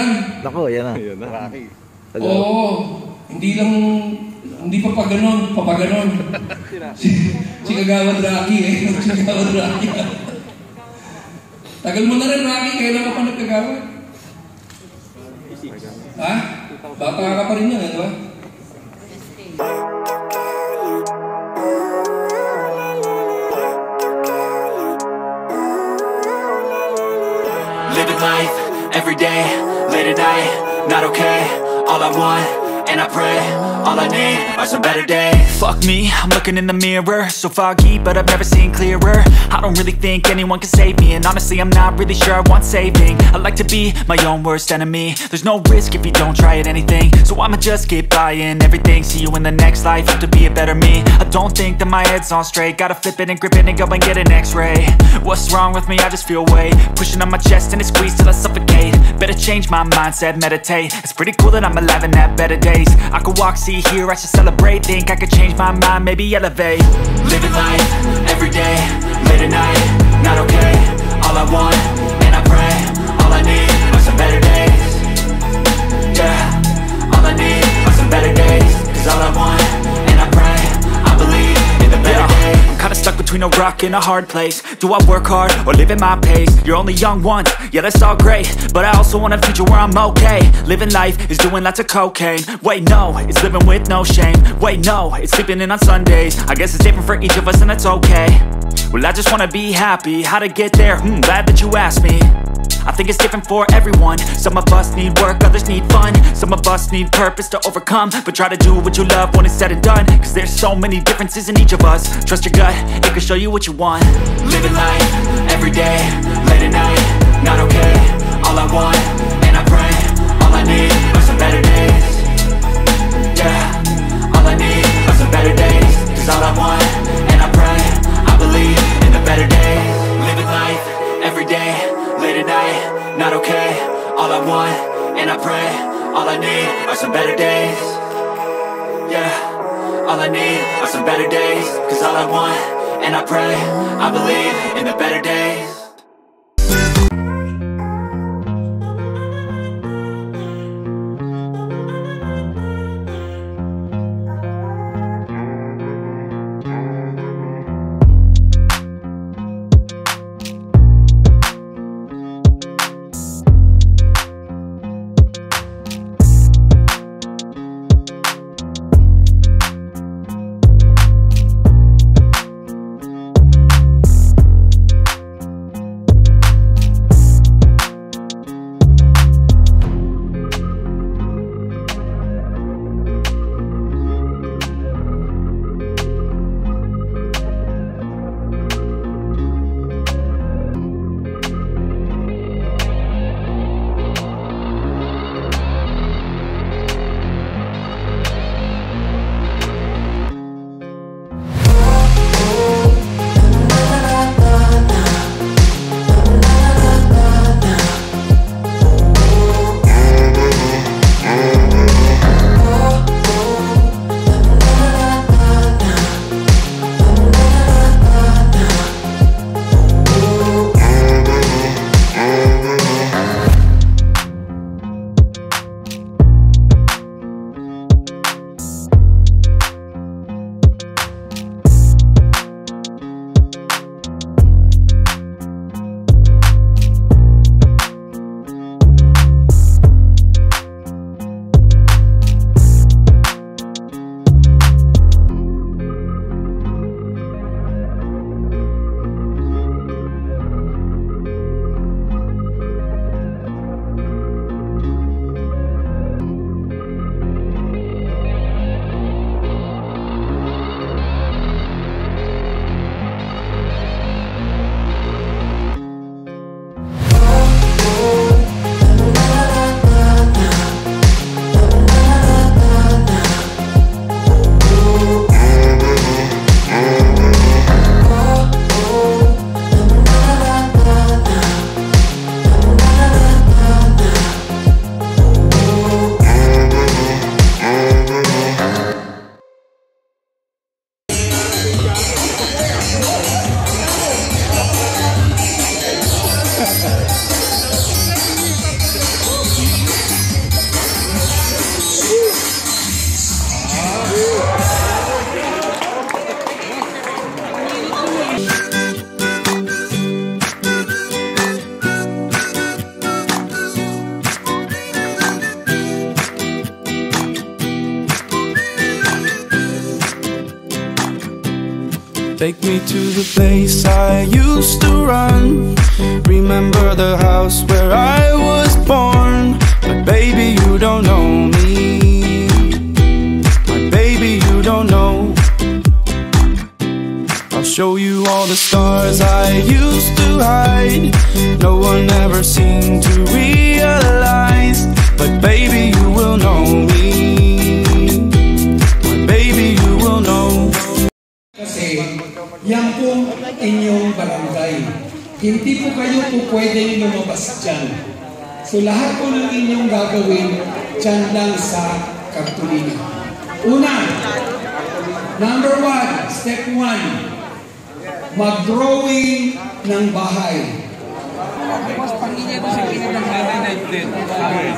yan. Nako, yan na. Ayun na. Rocky. Oo. Hindi pa paganon, papaganon. Si Kagawad Rocky eh. Si Kagawad Rocky. Tagal mo na rin, Rocky. Kailan ka pa nagkagawad? Ha? Bata ka pa rin yan, di ba? Living life, everyday, late at night, not okay. All I want, and I pray, all I need are some better days. Fuck me, I'm looking in the mirror, so foggy, but I've never seen clearer. I don't really think anyone can save me, and honestly I'm not really sure I want saving. I like to be my own worst enemy. There's no risk if you don't try at anything, so I'ma just keep buying everything. See you in the next life, have to be a better me. I don't think that my head's on straight, gotta flip it and grip it and go and get an x-ray. What's wrong with me? I just feel weight pushing on my chest and it squeezes till I suffocate. Better change my mindset, meditate. It's pretty cool that I'm alive and have better days. I could walk, see, hear, I should celebrate. Think I could change my mind, maybe elevate. Living life, everyday, late at night, not okay. All I want, and I pray, all I need are some better days. Yeah, all I need are some better days. Cause all I want, and I pray, I believe in the better days. I'm kinda stuck between a rock and a hard place. Do I work hard or live at my pace? You're only young once, yeah that's all great, but I also want a future where I'm okay. Living life is doing lots of cocaine. Wait no, it's living with no shame. Wait no, it's sleeping in on Sundays. I guess it's different for each of us and that's okay. Well I just wanna be happy, how to get there? Glad that you asked me. I think it's different for everyone. Some of us need work, others need fun. Some of us need purpose to overcome. But try to do what you love when it's said and done. Cause there's so many differences in each of us. Trust your gut, it can show you what you want. Living life, everyday, late at night, not okay. All I want, and I pray, all I need are some better days. Yeah, all I need are some better days. Cause all I want, and I pray, I believe in the better days. Living life, everyday, late at night, not okay. All I want, and I pray, all I need are some better days. Yeah, all I need are some better days. Cause all I want, and I pray, I believe in the better days. Take me to the place I used to run. Remember the house where I was born. But baby, you don't know me. My baby, you don't know. I'll show you all the stars I used to hide. No one ever seemed to realize. But baby, you will know me. My baby, you will know. Kasi yan po inyong barangay. Hindi po kayo po pwedeng lumabas dyan. So lahat po ng inyong gagawin dyan lang sa Cartolina. Una, number 1, step 1, mag-drawing ng bahay. Mas pangingay ko sa kanya ng nanay din. Tama yun.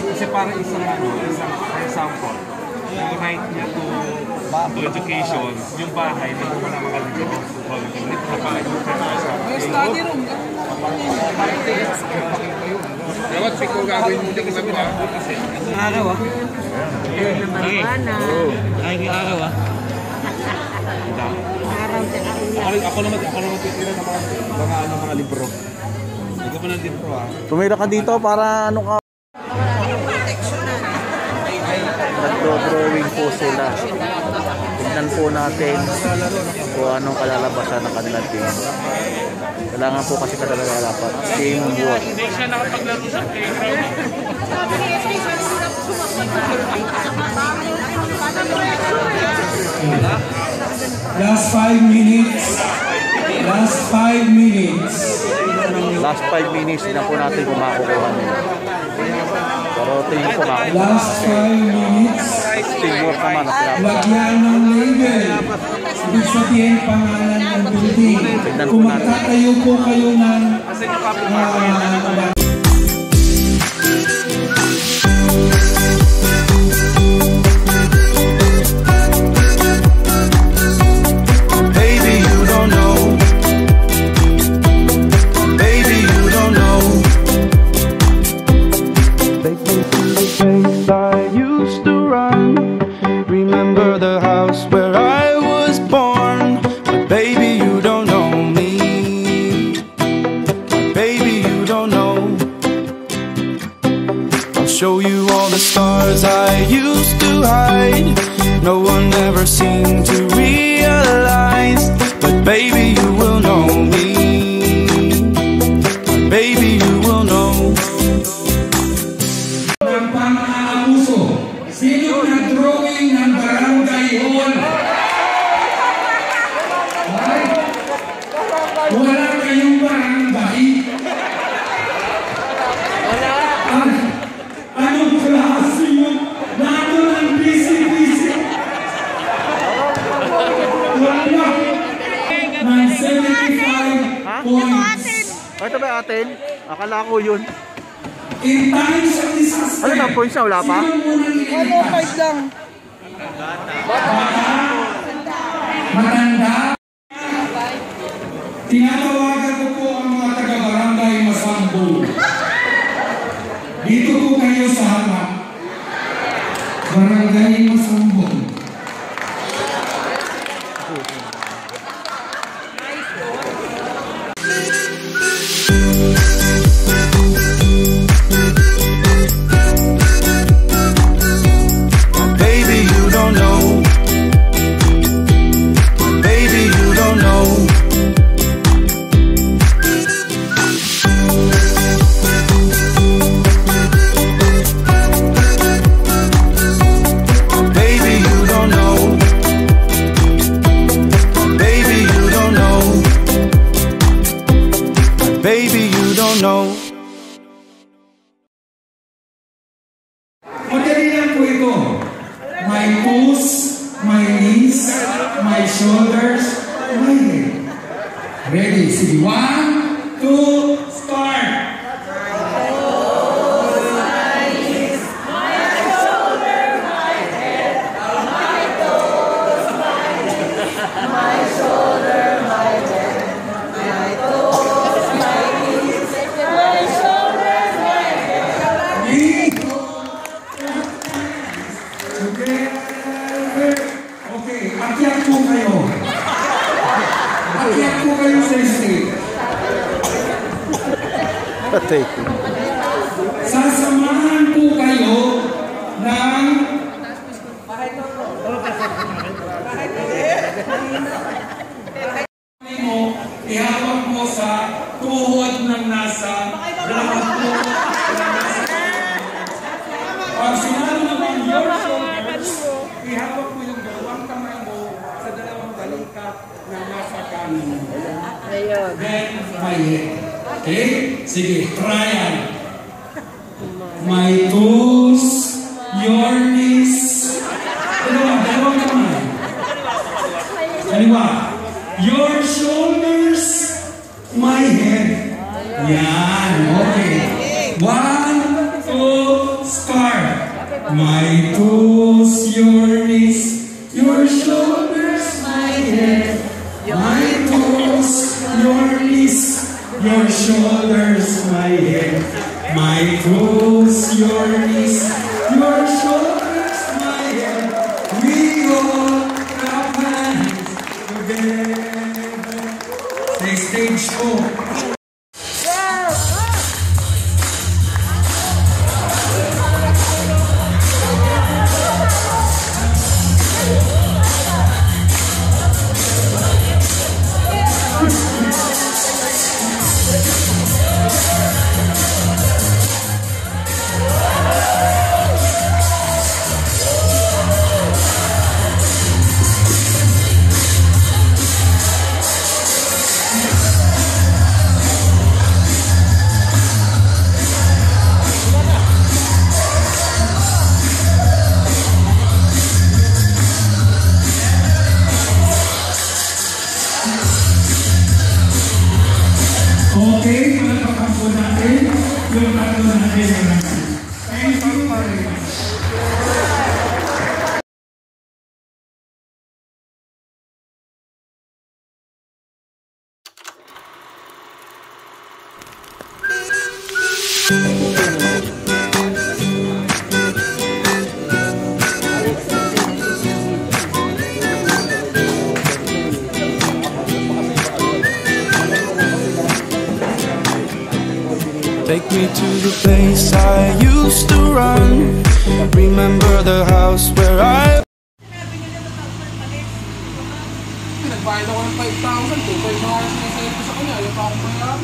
Kasi parang isang example, yung right niya to education, yung bahay, hindi ko na mga libro. May study room. Dapat pick ko gagawin mo dito sa bila. Araw ah. Ay, araw ah. Ako naman titira ng mga libro. Hindi ko pa ng libro ah. Tumira ka dito para ano ka? Nagdo-drawing po sila. Tignan po natin kung anong kalalabasan ng kanilang team. Kailangan po kasi talaga dapat teamwork. Hindi siya nakapaglaro sa playground. Last 5 minutes. Last 5 minutes. Last 5 minutes na po natin kung makukuha nila. Pero tingin po makukuha. Last 5 minutes. Teamwork naman ang pinapagawa. Lagyan ng label. Ibig sabihin pangalan ng building. Kung magtatayo po kayo ng Remember the house where I was born. But baby, you don't know me. Baby, you don't know. I'll show you all the stars I used to hide. No one ever seemed to realize. But baby, you will know me. Baby, you will know. Sino nag-drawing ng barangay hall? Ay, wala kayong barangay? Anong klase yun? Nato ng busy-busy? Wala. 975 points. Ito ba atin? Akala ko yun. In times of disaster, ano na points na? Wala pa? 105 lang. Matanda. Tinatawagan ko po ang mga taga-barangay Masambo. Dito po kayo sa harap. Barangay Masambo. Baby, you don't know. Madali lang po ito. My toes, my knees, my shoulders, my head. Ready? Sige. 1, 2, start! Okay, akyat po kayo. Steak. Sasamahan po kayo ng mo, ihawak mo sa tuhod ng nasa lahat po ng nasa. Pag sinabi naman your shoulders, ihawak mo yung dalawang kamay mo sa dalawang balikat na nasa kanan mo. Then, my head. Okay? Sige, trial. My toes, your knees. Dalawang kamay. Kaliwa. Your shoulders, my head. Yan, okay. 1, 2, start. My toes, your knees, your shoulders, my head. My toes, your knees, your shoulders, my head. My toes, your knees, your shoulders, my head. We all clap hands together. Sa stage ko. Okay, palakpakan po natin yung tatlo natin. Thank you very much. Take me to the place I used to run. Remember the house where I... Nagbayad ako ng 5,000 to. 5 mga sinasayad ko sa kanya. Ayaw pa akong bayaran.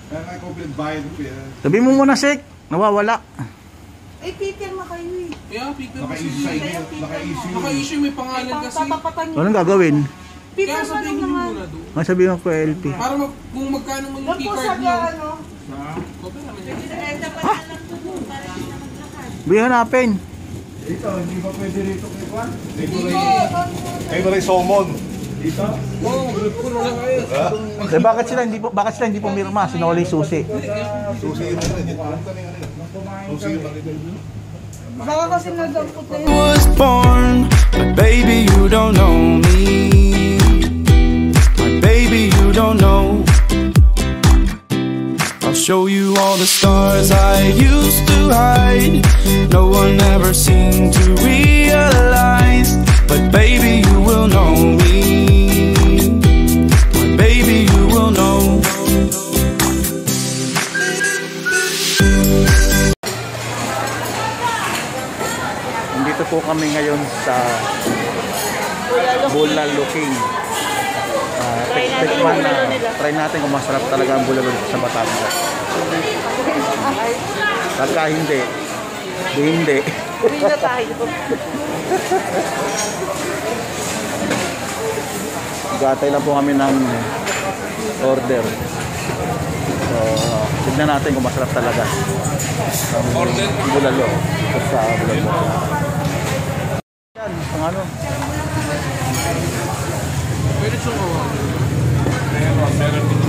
Kaya nga complete bayad ko yan. Sabi mo muna, Sek. Nawawala. Eh, pipirma kayo eh. Kaya, pipirma Naka-issue sa inyo. Naka-issue. Naka-issue, may pangalan kasi. Tatapatan nyo. Anong gagawin? Kaya Pipirma sabihin lang nyo naman. muna doon. Ang sabihin ko LP. Para kung magkano mo yung Doon po sa keycard nyo. ano. Okay naman yun. Bigyan hanapin. Dito, hindi ba pwede rito kay Juan? Ay, maray somon. Dito? Oo, puro lang kayo. Eh, bakit sila hindi pumirma? Sinoli susi. Susi yun na rin. Susi yun na rin. Baka kasi nadampot na yun. was born, but baby, you don't know me. My baby, you don't know. I'll show you all the stars I used to hide. No one ever seemed to realize, but baby, you will know me. My baby, you will know. Nandito po kami ngayon sa Bulalo King. Try natin kung masarap talaga ang bulalo sa Batangas. Pagka hindi, hindi. Uwi na tayo. Gatay lang po kami ng order. So, tignan natin kung masarap talaga ang bulalo sa bulalo. Yan, ang ano? Pwede sumawa.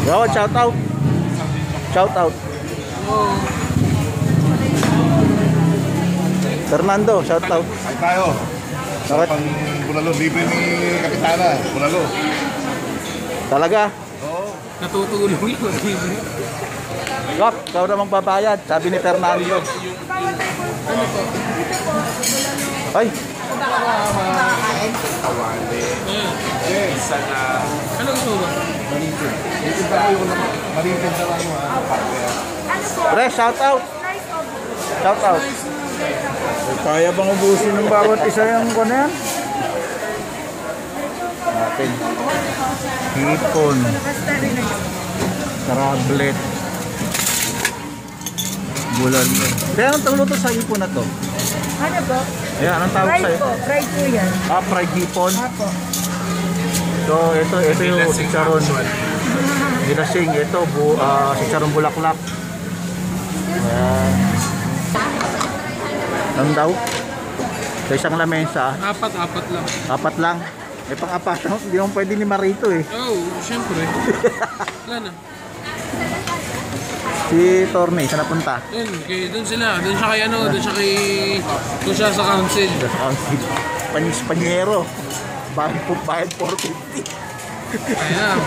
Yo, shout out. Shout out. Fernando, shout out. Ay tayo. Sa pang bulalo. Libre ni Kapitana. Bulalo. Talaga? Natutulong yun. Gop, ikaw na magbabayad. Sabi ni Fernando. Ay, Awali. Isa na. Ano gusto mo? Marintin. Dito ba yung marintin sa lang yung Pre, shout out. Shout out. Kaya bang ubusin ng bawat isa yung kung yan? Natin. Hipon. Crablet. Bulan. Kaya anong tawag to sa hipon na to? Ano po? Ayan, anong tawag Fried sa'yo? po. Fried po yan. Ah, fried hipon. Apo. So, ito yung chicharon. Nilasing. Ito, chicharon bulaklak. Ayan. Ano daw? Sa isang lamesa. Apat lang. Apat lang. Eh, pang-apat. Hindi mo pwede ni Marito eh. Oh, syempre. Wala na. Si Torne, saan napunta? Doon sila. Doon siya kay ano, doon siya sa council. Panyero. Bayad 450. Ayan.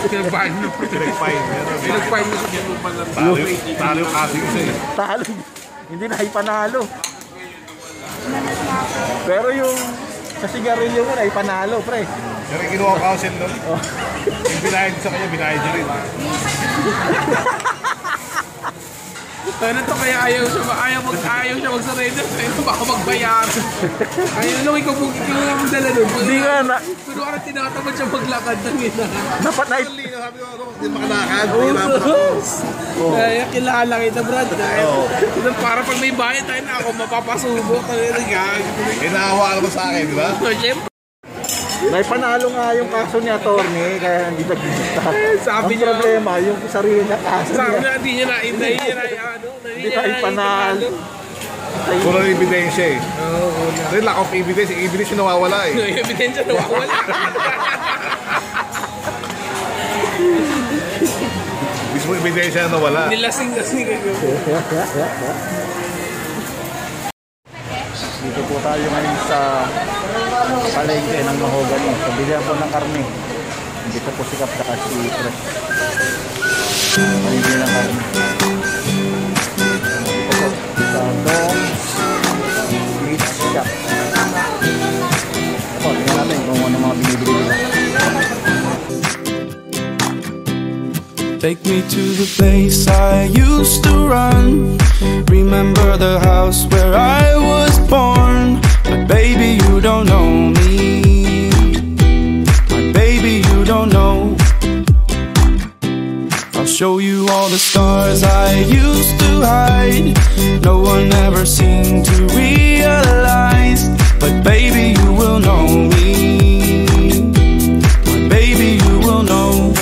Pinagpahin na. Pinagpahin na sa pinupan ng talo. Talo yung ating isa eh. Talo. Hindi na ipanalo. Pero yung sa sigarilyo mo na ipanalo, pre. Pero yung kinuha ko council doon. Yung binayad sa kanya, binayad niya rin. Ano to kaya ayaw siya mag-surrender. Ayaw baka magbayaran. Ayaw lang ikaw magdala doon. Hindi nga na. Pero parang tinatamad siya maglakad ng ina. Dapat na Sabi ko, hindi makalakad. Kaya kilala kita, Brad. Para pag may bayad tayo na ako, mapapasubok. Inaawa ka naman sa akin, di ba? Siyempre. may panalo nga yung kaso ni Atty. Kaya hindi nag-digita. Sabi ang niya, problema, yung sarili na kaso sabi niya. niya, hindi niya na Ipanalo. Kulang yung ebidensya eh. Dahil lack of evidence, yung evidence yung nawawala eh. Yung ebidensya nawawala. Mismo ebidensya na nawala. Nilasing-lasing kayo. Dito po tayo ngayon sa palengke ng Mahogany. Pabilihan po ng karne. Dito po si Kap saka si Fresh. Palengke ng karne. Dito po sa Dong's Meat Shop. Ito, tingnan natin kung ano mga binibili nila. Take me to the place I used to run. Remember the house where I was born. But baby, you don't know me. My baby, you don't know. I'll show you all the stars I used to hide. No one ever seemed to realize. But baby, you will know me. My baby, you will know.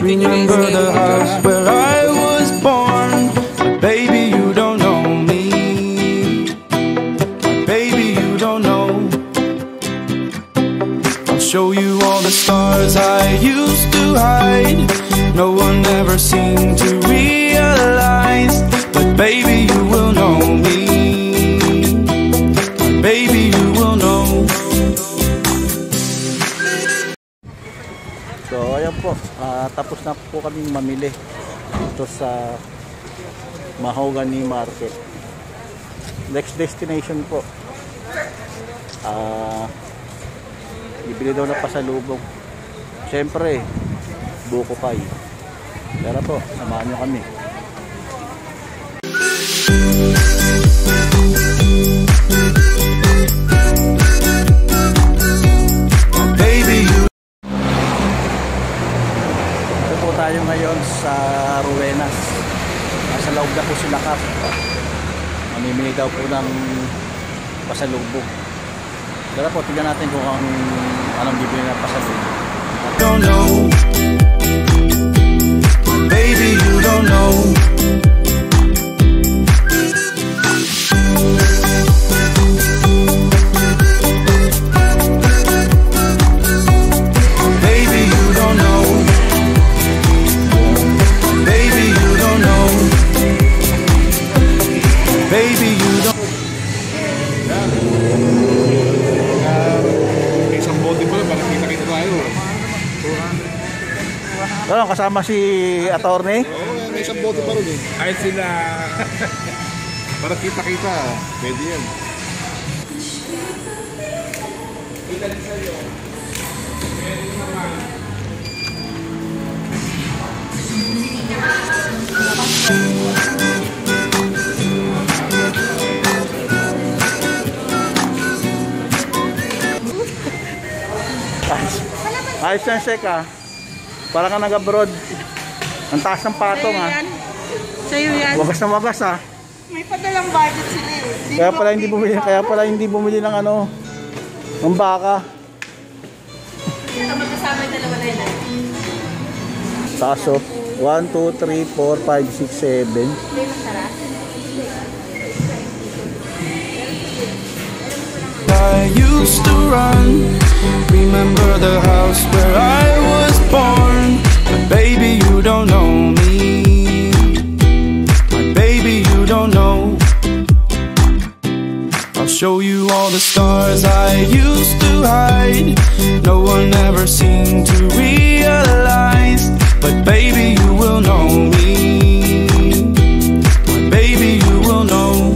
Remember the house where I was born. But baby, you don't know me. But baby, you don't know. I'll show you all the stars I used to hide. No one ever seemed to realize. But baby, you will know me. But baby, you will know. So ayan po, tapos na po kaming mamili dito sa Mahogany Market. Next destination po, ibili daw na pasalubong. Siyempre, buko pie. Tara po, samahan nyo kami. Tayo ngayon sa Ruenas. Nasa loob na po sila Kap. Mamimili daw po ng pasalubong. Tara po, tignan natin kung anong bibili ng pasalubong. Don't know. Baby, you don't know. Ano, kasama si attorney? Oo, may isang bote pa rin eh. Ay sila. Para kita-kita, pwede yan. Ayos yan, Shek ah. Parang ka nag-abroad. Ang taas ng patong ah. Sa'yo yan. Wagas na wagas ah. May padalang budget sila eh. Kaya pala hindi bumili ng ano, ng baka. Ito magkasama yung dalawa na yun. Sasop. 1, 2, 3, 4, 5, 6, 7. Hindi masarap. I used to run. Remember the house where I was born. But baby, you don't know me. My baby, you don't know. I'll show you all the stars I used to hide. No one ever seemed to realize. But baby, you will know me. My baby, you will know.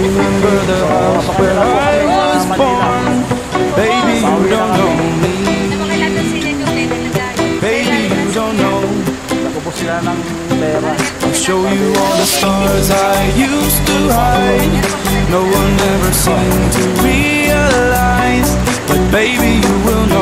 Remember the house where I was born. Baby, you don't know me. Baby, you don't know. I'll show you all the stars I used to hide. No one ever seemed to realize. But baby, you will know.